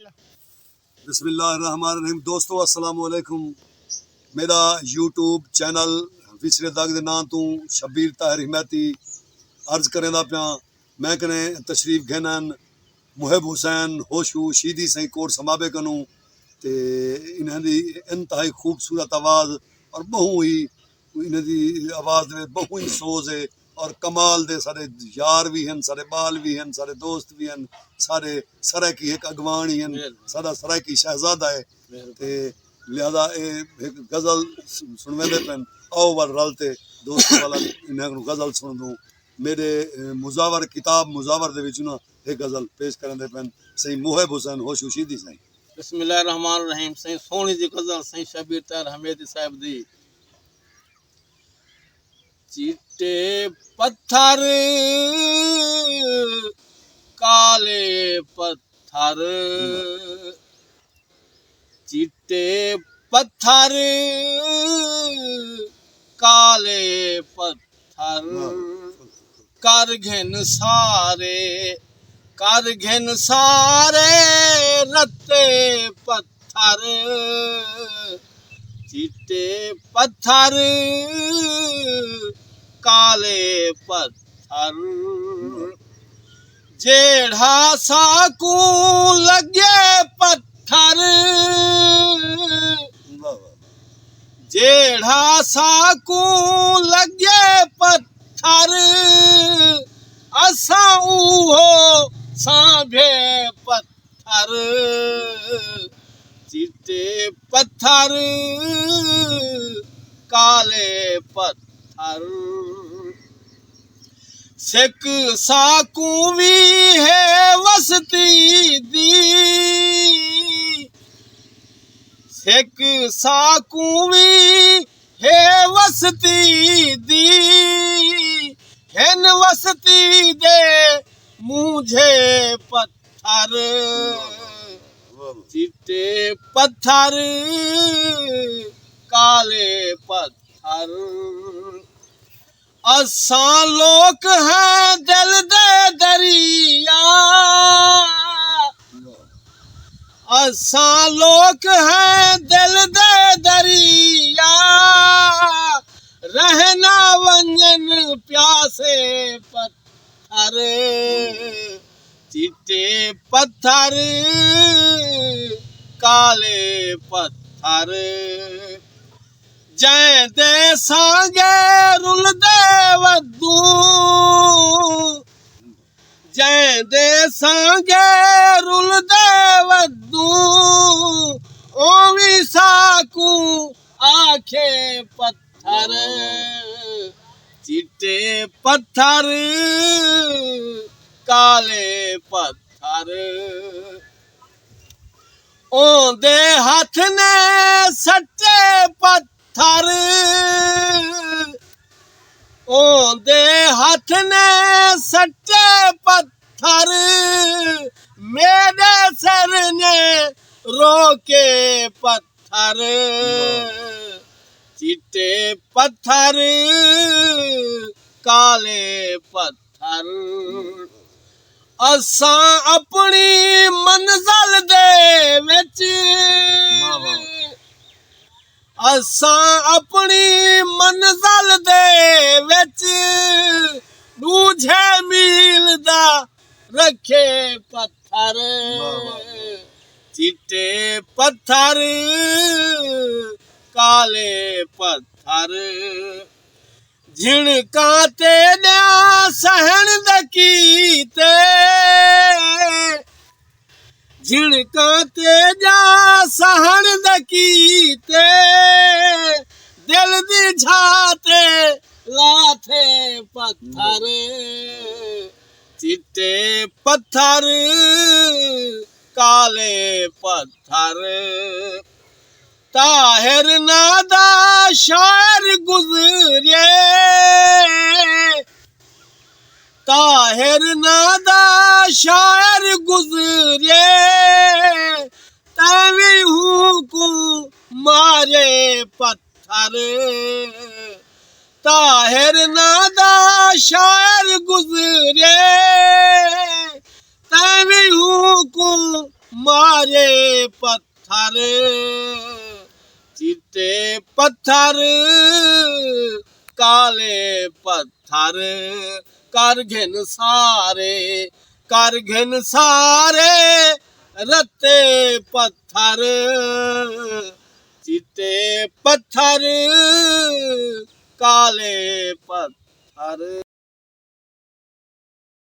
बिस्मिल्लाहिर्रहमानिर्रहीम। दोस्तों अस्सलाम वालेकुम। मेरा यूट्यूब चैनल विचरे दाग दे नां तू शब्बीर ताहिर हिमैती अर्ज करें पिया। मैं कने तशरीफ घेनन मुहिब हुसैन होशू शीदी सही कोट समाबे कनू ते इन्हां दी इंतहाई खूबसूरत आवाज़ और बहु ही इन्हां दी आवाज़ में बहु ही सोज है और कमाल दे सारे यार भी हैं, सारे बाल भी हैं, सारे दोस्त भी हैं, सारे सरायकी एक अगवान ही हैं, सारा सरायकी शहजादा है ते लिहाजा एक गज़ल सुनवेंदे पेन। आओ वर रलते दोस्तों वाला इन्हां नू गज़ल सुन दूँ। मेरे मुजावर किताब मुजावर दे विच ना एक गज़ल पेश करंदे पेन सही मुहिब हुसैन होशू शीदी सही। बिस्मिल्लाहिर्रहमानिर्रहीम। सही सोहनी जी गज़ल सही शबीर ताहिर हमेदी साहिब दी। चिट्टे पत्थर काले पत्थर, चिट्टे पत्थर काले पत्थर, कर घिन सारे रत्ते पत्थर। चिट्टे पत्थर काले पत्थर, जेड़ा साकू लगे पत्थर, जेड़ा साकू लगे पत्थर, असा ऊहो सांभे पत्थर। चिट्टे पत्थर काले पत्थर, सिक साकू भी है वसती दी, सिक साकू भी है वसती दी, हेन वसती दे मुझे पत्थर। चिट्टे पत्थर काले पत्थर, असा लोक हैं दिल दे दरिया, असा लोक हैं दिल दे दरिया, रहना वंजन प्यासे पत्थर। चिट्टे पत्थर काले पत्थर, जै दे सांगे रुल दे वद्दू, जै दे सांगे रुल दे वद्दू, ओवी साकू आखे पत्थर। चिट्टे पत्थर काले पत्थर, ओंदे हाथ ने सट्टे पत्थर, ओंदे हाथ ने सट्टे पत्थर, मेरे सर ने रोके पत्थर। चिट्टे पत्थर काले पत्थर, असा अपनी मंजिल दे विच, असा अपनी मंजिल दे विच, दूजे मील दा रखे पत्थर। चिट्टे पत्थर काले पत्थर, झिणका तेरा सहन दकीते, झिणका तेरा सहन दकीते, दिल दी झाते लाथे पत्थर। चिट्टे पत्थर काले पत्थर, ताहिर नादा शायर गुजरे, ताहिर नादा शायर गुजरे, तभी हुकुम मारे पत्थर। ताहिर नादा शायर गुजरे, तभी हुकुम मारे पत्थर चिट्टे पत्थर काले पत्थर कर घिन सारे रत्ते पत्थर चिट्टे पत्थर काले पत्थर।